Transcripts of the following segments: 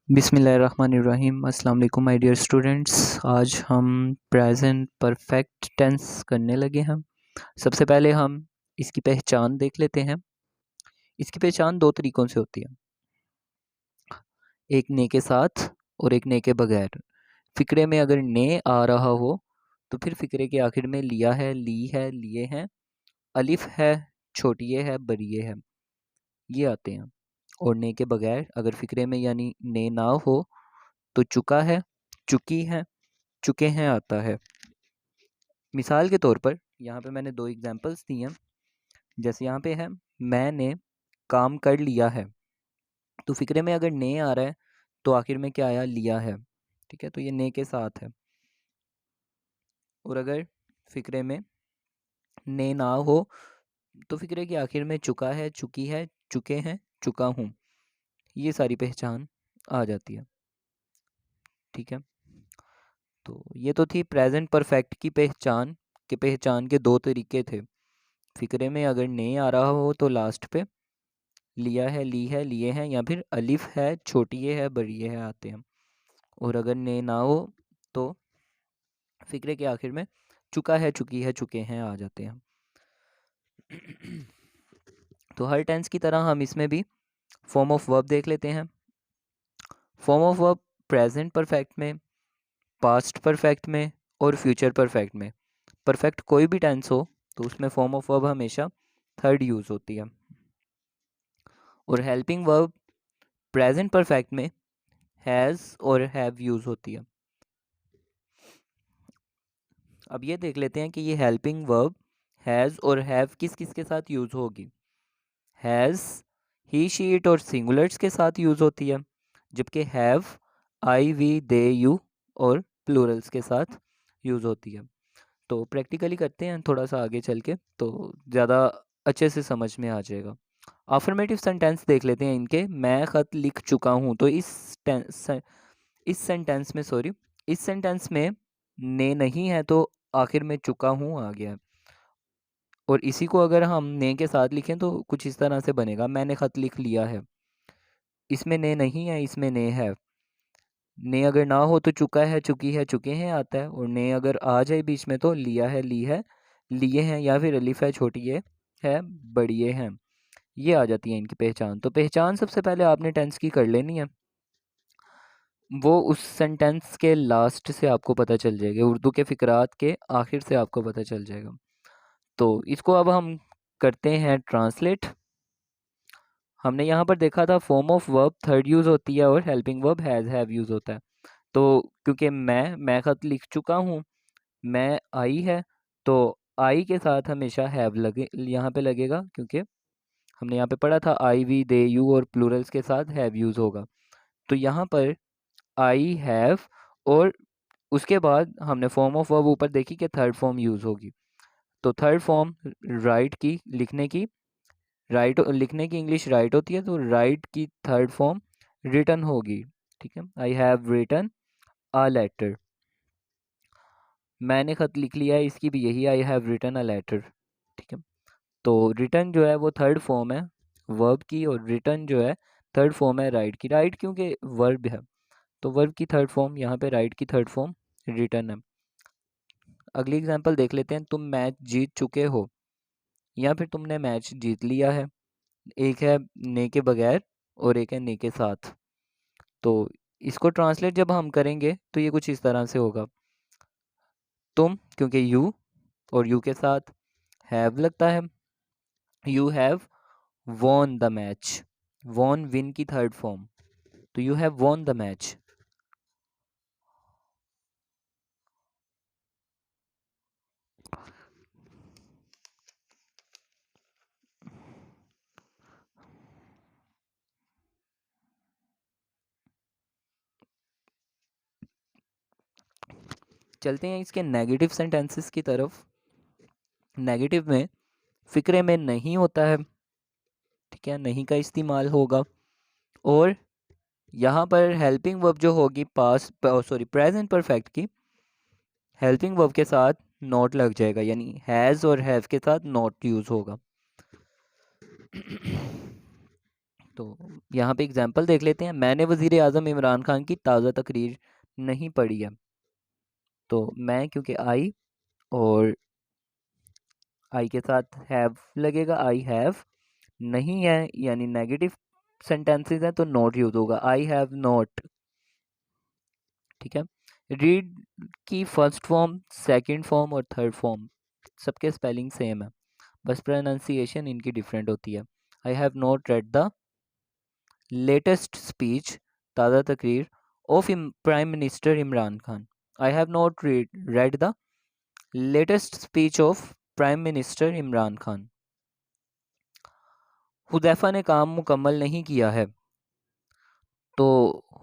बिस्मिल्लाहिर्रहमानिर्रहीम। अस्सलाम वालेकुम माय डियर स्टूडेंट्स। आज हम प्रेजेंट परफेक्ट टेंस करने लगे हैं। सबसे पहले हम इसकी पहचान देख लेते हैं। इसकी पहचान दो तरीक़ों से होती है, एक ने के साथ और एक ने के बगैर। फ़िक्रे में अगर ने आ रहा हो तो फिर फ़िक्रे के आखिर में लिया है, ली है, लिए हैं, अलिफ है, छोटिए है, बरिए है, ये आते हैं। और ने के बगैर अगर फ़िक्रे में यानी ने ना हो तो चुका है, चुकी है, चुके हैं आता है। मिसाल के तौर पर यहाँ पे मैंने दो एग्जांपल्स दी हैं। जैसे यहाँ पे है मैंने काम कर लिया है, तो फ़िक्रे में अगर ने आ रहा है तो आखिर में क्या आया, लिया है। ठीक है, तो ये ने के साथ है। और अगर फ़िक्रे में ने ना हो तो फ़िक्रे के आखिर में चुका है, चुकी है, चुके हैं, चुका हूँ, ये सारी पहचान आ जाती है। ठीक है, तो ये तो थी प्रेजेंट परफेक्ट की पहचान के दो तरीके थे। फ़िक्रे में अगर ने आ रहा हो तो लास्ट पे लिया है, ली है, लिए हैं, या फिर अलिफ है, छोटिए है, बड़िए है आते हैं। और अगर ने ना हो तो फ़िक्रे के आखिर में चुका है, चुकी है, चुके हैं आ जाते हैं। तो हर टेंस की तरह हम इसमें भी फॉर्म ऑफ वर्ब देख लेते हैं। Form of verb present perfect में, पास्ट परफेक्ट में और फ्यूचर परफेक्ट में। परफेक्ट कोई भी टेंस हो तो उसमें फॉर्म ऑफ वर्ब हमेशा थर्ड यूज़ होती है। और हेल्पिंग वर्ब प्रेजेंट परफेक्ट में हैज़ और हैव यूज़ होती है। अब ये देख लेते हैं कि ये हेल्पिंग वर्ब हैज़ और हैव किस किस के साथ यूज़ होगी। हैज़ ही, शी, इट और सिंगुलर्स के साथ यूज़ होती है, जबकि have I, we, they, you और प्लूरल्स के साथ यूज़ होती है। तो प्रैक्टिकली करते हैं थोड़ा सा आगे चल के, तो ज़्यादा अच्छे से समझ में आ जाएगा। अफर्मेटिव सेंटेंस देख लेते हैं इनके। मैं ख़त लिख चुका हूँ, तो इस सेंटेंस में ने नहीं है तो आखिर में चुका हूँ आ गया। और इसी को अगर हम ने के साथ लिखें तो कुछ इस तरह से बनेगा, मैंने ख़त लिख लिया है। इसमें ने नहीं है, इसमें ने है। ने अगर ना हो तो चुका है, चुकी है, चुके हैं आता है। और ने अगर आ जाए बीच में तो लिया है, ली है, लिए हैं, या फिर अलिफ है, छोटी है, बड़िए हैं, ये आ जाती है इनकी पहचान। तो पहचान सबसे पहले आपने टेंस की कर लेनी है, वो उस सेंटेंस के लास्ट से आपको पता चल जाएगा, उर्दू के फ़िक्रात के आखिर से आपको पता चल जाएगा। तो इसको अब हम करते हैं ट्रांसलेट। हमने यहाँ पर देखा था form of verb third use होती है और helping verb has have use होता है। तो क्योंकि मैं ख़त लिख चुका हूँ, मैं आई है, तो आई के साथ हमेशा हैव लगे यहाँ पे लगेगा, क्योंकि हमने यहाँ पे पढ़ा था आई, वी, दे, यू और प्लूरल्स के साथ हैव यूज़ होगा। तो यहाँ पर आई हैव, और उसके बाद हमने फॉर्म ऑफ वर्ब ऊपर देखी कि थर्ड फॉर्म यूज़ होगी। तो थर्ड फॉर्म राइट की, लिखने की इंग्लिश राइट होती है, तो राइट की थर्ड फॉर्म रिटन होगी। ठीक है, I have written a letter. मैंने ख़त लिख लिया है, इसकी भी यही, I have written a letter. ठीक है, तो रिटन जो है वो थर्ड फॉर्म है वर्ब की, और रिटन जो है थर्ड फॉर्म है राइट की। राइट क्योंकि वर्ब है, तो वर्ब की थर्ड फॉर्म यहाँ पे राइट की थर्ड फॉर्म रिटन है। अगली एग्जांपल देख लेते हैं। तुम मैच जीत चुके हो, या फिर तुमने मैच जीत लिया है। एक है ने के बगैर और एक है ने के साथ। तो इसको ट्रांसलेट जब हम करेंगे तो ये कुछ इस तरह से होगा। तुम क्योंकि यू और यू के साथ हैव लगता है, you have won the match. Won win की थर्ड फॉर्म, तो you have won the match. चलते हैं इसके नेगेटिव सेंटेंसेस की तरफ। नेगेटिव में फ़िक्रे में नहीं होता है, ठीक है, नहीं का इस्तेमाल होगा। और यहाँ पर हेल्पिंग वर्ब जो होगी प्रेजेंट परफेक्ट की, हेल्पिंग वर्ब के साथ नॉट लग जाएगा, यानी हैज़ और हैव के साथ नॉट यूज़ होगा। तो यहाँ पे एग्जांपल देख लेते हैं। मैंने वज़ीर आज़म इमरान खान की ताज़ा तकरीर नहीं पढ़ी है। तो मैं क्योंकि आई और आई के साथ हैव लगेगा, आई हैव। नहीं है यानी नेगेटिव सेंटेंसेस है तो नॉट यूज होगा, आई हैव नॉट। ठीक है। रीड की फर्स्ट फॉर्म, सेकंड फॉर्म और थर्ड फॉर्म सबके स्पेलिंग सेम है, बस प्रोनाउंसिएशन इनकी डिफरेंट होती है। I have not read the latest speech, ताज़ा तकरीर of prime minister Imran Khan. I have not read the latest speech of prime minister Imran Khan. Huzaifa ने काम मुकम्मल नहीं किया है। तो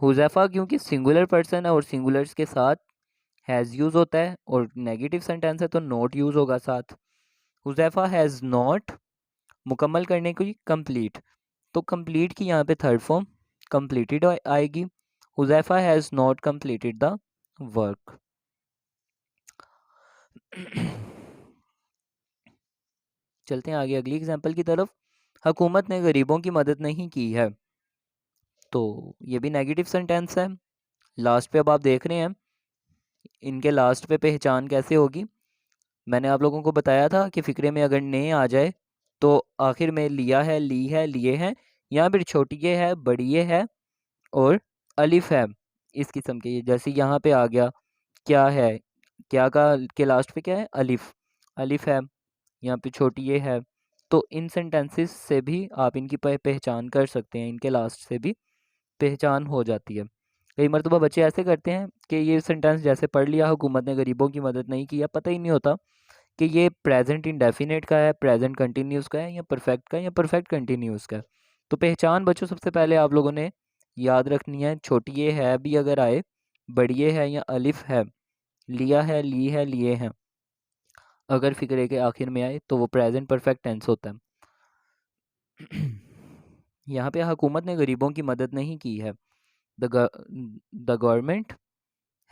हुदैफा क्योंकि सिंगुलर पर्सन है और सिंगुलर्स के साथ हैज़ यूज़ होता है और नेगेटिव सेंटेंस है तो नॉट यूज़ होगा साथ। हुदैफा हैज़ नॉट, मुकम्मल करने की कंप्लीट, तो कंप्लीट की यहाँ पे थर्ड फॉर्म कंप्लीटेड आएगी। Huzaifa has not completed the work. चलते हैं आगे अगली एग्जांपल की तरफ। हुकूमत ने गरीबों की मदद नहीं की है। तो ये भी नेगेटिव सेंटेंस है। लास्ट पे अब आप देख रहे हैं इनके लास्ट पे पहचान कैसे होगी। मैंने आप लोगों को बताया था कि फ़िक्रे में अगर ने आ जाए तो आखिर में लिया है, ली है, लिए हैं, या फिर छोटी ये है, बड़ी ये है और अलिफ है, इस किस्म के। जैसे यहाँ पे आ गया क्या है, क्या का के लास्ट पे क्या है, अलिफ, अलिफ है, यहाँ पे छोटी ये है। तो इन सेंटेंसेस से भी आप इनकी पहचान कर सकते हैं, इनके लास्ट से भी पहचान हो जाती है। कई मरतबा बच्चे ऐसे करते हैं कि ये सेंटेंस जैसे पढ़ लिया, हुकूमत ने गरीबों की मदद नहीं की, या पता ही नहीं होता कि ये प्रेजेंट इंडेफिनेट का है, प्रेजेंट कंटिन्यूस का है, या परफेक्ट का है, या परफेक्ट कंटिन्यूस का है। तो पहचान बच्चों सबसे पहले आप लोगों ने याद रखनी है। छोटी ये है भी अगर आए, बड़ी ये है या अलिफ है, लिया है, ली है, लिए हैं, अगर फिक्रे के आखिर में आए तो वो प्रेजेंट परफेक्ट टेंस होता है। यहाँ पे हुकूमत ने गरीबों की मदद नहीं की है। द गवर्नमेंट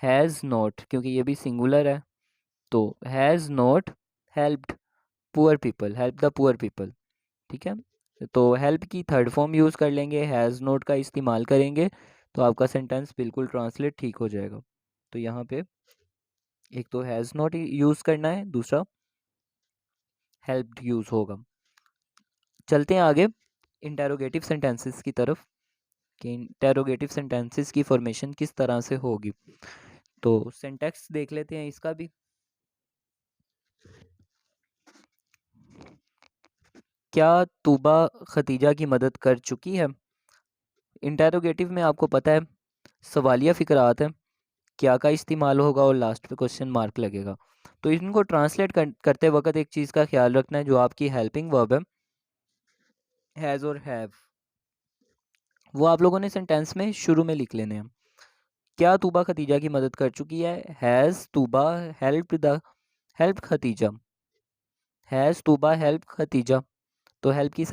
हैज़ नॉट, क्योंकि ये भी सिंगुलर है तो has not helped poor people, help the poor people. ठीक है। तो हेल्प की थर्ड फॉर्म यूज़ कर लेंगे, हैज़ नॉट का इस्तेमाल करेंगे तो आपका सेंटेंस बिल्कुल ट्रांसलेट ठीक हो जाएगा। तो यहाँ पे एक तो हैज़ नॉट यूज़ करना है, दूसरा हेल्प्ड यूज़ होगा। चलते हैं आगे इंटेरोगेटिव सेंटेंसेस की तरफ कि इंटेरोगेटिव सेंटेंसेस की फॉर्मेशन किस तरह से होगी। तो सिंटैक्स देख लेते हैं इसका भी। क्या तूबा खतीजा की मदद कर चुकी है। इंटेरोगेटिव में आपको पता है सवालिया फ़िक्रात है, क्या का इस्तेमाल होगा और लास्ट पे क्वेश्चन मार्क लगेगा। तो इनको ट्रांसलेट करते वक्त एक चीज़ का ख्याल रखना है, जो आपकी हेल्पिंग वर्ब है हैज़ और हैव, वो आप लोगों ने सेंटेंस में शुरू में लिख लेने हैं। क्या तूबा खतीजा की मदद कर चुकी है, has Tooba help the, help Khadija, has Tooba help Khadija. तो हेल्प की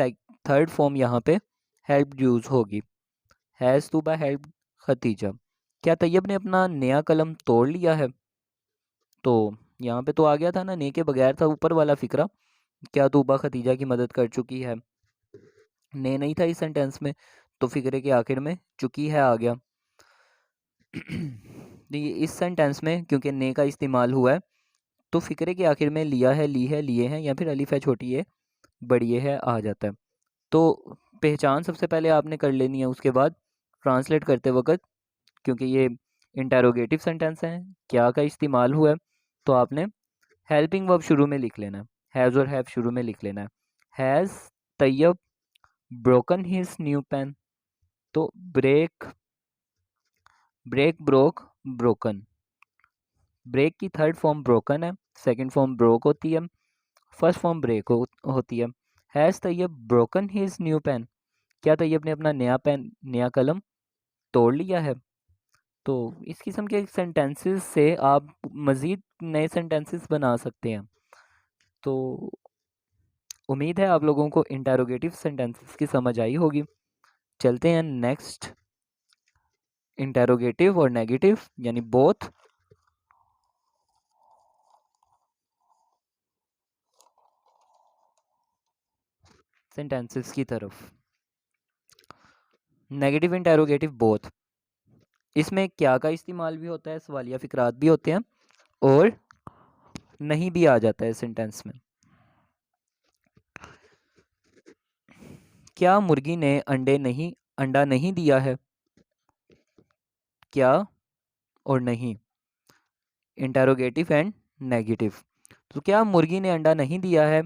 थर्ड फॉर्म यहाँ पे हेल्प यूज़ होगी, हैज़ तूबा हेल्प खतीजा। क्या तैयब ने अपना नया कलम तोड़ लिया है। तो यहाँ पे तो आ गया था ना, ने के बगैर था ऊपर वाला फिक्रा, क्या तूबा खतीजा की मदद कर चुकी है, ने नहीं था इस सेंटेंस में, तो फिक्रे के आखिर में चुकी है आ गया। तो ये इस सेंटेंस में क्योंकि ने का इस्तेमाल हुआ है तो फिक्रे के आखिर में लिया है, ली है, लिए हैं, या फिर अलिफ है, छोटी है, बड़ी है आ जाता है। तो पहचान सबसे पहले आपने कर लेनी है, उसके बाद ट्रांसलेट करते वक्त क्योंकि ये इंटेरोगेटिव सेंटेंस है, क्या का इस्तेमाल हुआ है, तो आपने हेल्पिंग वर्ब शुरू में लिख लेना है, हैज़ और हैव शुरू में लिख लेना है। Has Taiyab broken his new pen. तो break, break, broke, broken. Break की थर्ड फॉर्म ब्रोकन है, सेकंड फॉर्म ब्रोक होती है, फर्स्ट फॉर्म ब्रेक होती है। Has Taiyab broken his new pen, क्या तैयब ने अपना नया पेन, नया कलम तोड़ लिया है। तो इस किस्म के सेंटेंसेस से आप मज़ीद नए सेंटेंसेस बना सकते हैं। तो उम्मीद है आप लोगों को इंटेरोगेटिव सेंटेंसेस की समझ आई होगी। चलते हैं नेक्स्ट, इंटेरोगेटिव और नेगेटिव यानी बोथ सेंटेंसेस की तरफ। Negative interrogative both. इसमें क्या का इस्तेमाल भी होता है, सवालिया फिक्रात भी होते हैं और नहीं भी आ जाता है सेंटेंस में। क्या मुर्गी ने अंडा नहीं दिया है? क्या और नहीं, इंटेरोगेटिव एंड नेगेटिव। तो क्या मुर्गी ने अंडा नहीं दिया है,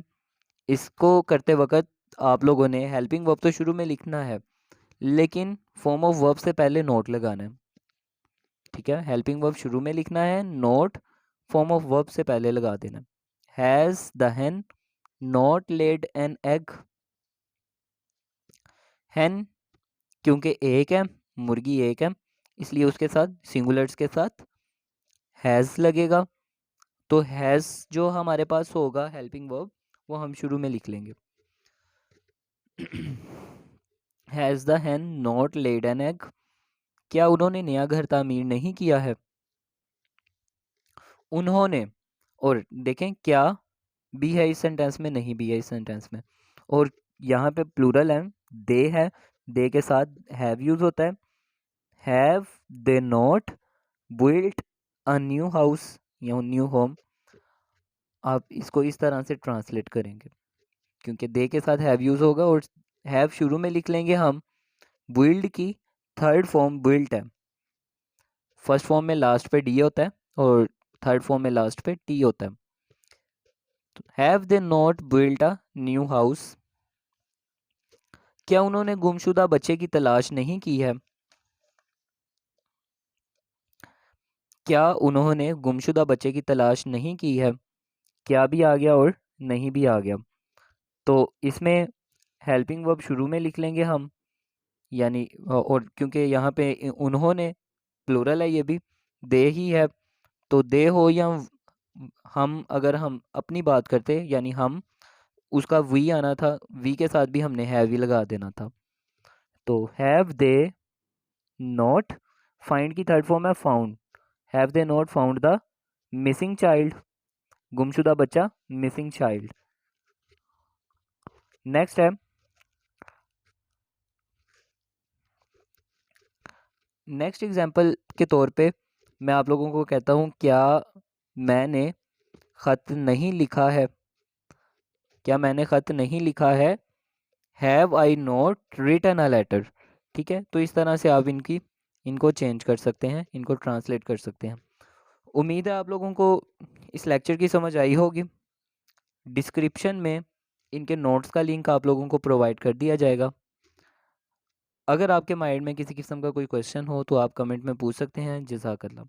इसको करते वक्त आप लोगों ने हेल्पिंग वर्ब तो शुरू में लिखना है, लेकिन फॉर्म ऑफ वर्ब से पहले नोट लगाना है। ठीक है, हेल्पिंग वर्ब शुरू में लिखना है, नोट फॉर्म ऑफ वर्ब से पहले लगा देना। Has the hen not laid an egg? hen क्योंकि एक है, मुर्गी एक है, इसलिए उसके साथ सिंगुलर्स के साथ हैज़ लगेगा। तो हैज़ जो हमारे पास होगा हेल्पिंग वर्ब, वो हम शुरू में लिख लेंगे। Has the hen not laid an egg? क्या उन्होंने नया घर तामीर नहीं किया है? उन्होंने, और देखें क्या भी है इस सेंटेंस में, नहीं भी है इस सेंटेंस में, और यहाँ पे प्लूरल है, दे के साथ हैव यूज होता है। Have they not built a new house या न्यू होम? आप इसको इस तरह से ट्रांसलेट करेंगे, क्योंकि दे के साथ हैव यूज होगा और हैव शुरू में लिख लेंगे हम। बिल्ड की थर्ड फॉर्म बिल्ट है, फर्स्ट फॉर्म में लास्ट पे डी होता है और थर्ड फॉर्म में लास्ट पे टी होता है। Have they not built a new house? क्या उन्होंने गुमशुदा बच्चे की तलाश नहीं की है? क्या उन्होंने गुमशुदा बच्चे की तलाश नहीं की है? क्या भी आ गया और नहीं भी आ गया। तो इसमें हेल्पिंग वर्ब शुरू में लिख लेंगे हम, यानी और क्योंकि यहाँ पे उन्होंने प्लूरल है, ये भी दे ही है, तो दे हो या हम, अगर हम अपनी बात करते यानी हम, उसका वी आना था, वी के साथ भी हमने हैव ही लगा देना था। तो हैव दे नॉट, फाइंड की थर्ड फॉर्म है found, have they not found the missing child? गुमशुदा बच्चा, मिसिंग चाइल्ड। नेक्स्ट है, नेक्स्ट एग्जांपल के तौर पे मैं आप लोगों को कहता हूँ, क्या मैंने खत नहीं लिखा है? क्या मैंने खत नहीं लिखा है? Have I not written a letter? ठीक है, तो इस तरह से आप इनको चेंज कर सकते हैं, इनको ट्रांसलेट कर सकते हैं। उम्मीद है आप लोगों को इस लेक्चर की समझ आई होगी। डिस्क्रिप्शन में इनके नोट्स का लिंक आप लोगों को प्रोवाइड कर दिया जाएगा। अगर आपके माइंड में किसी किस्म का कोई क्वेश्चन हो तो आप कमेंट में पूछ सकते हैं। जज़ाकल्लाह।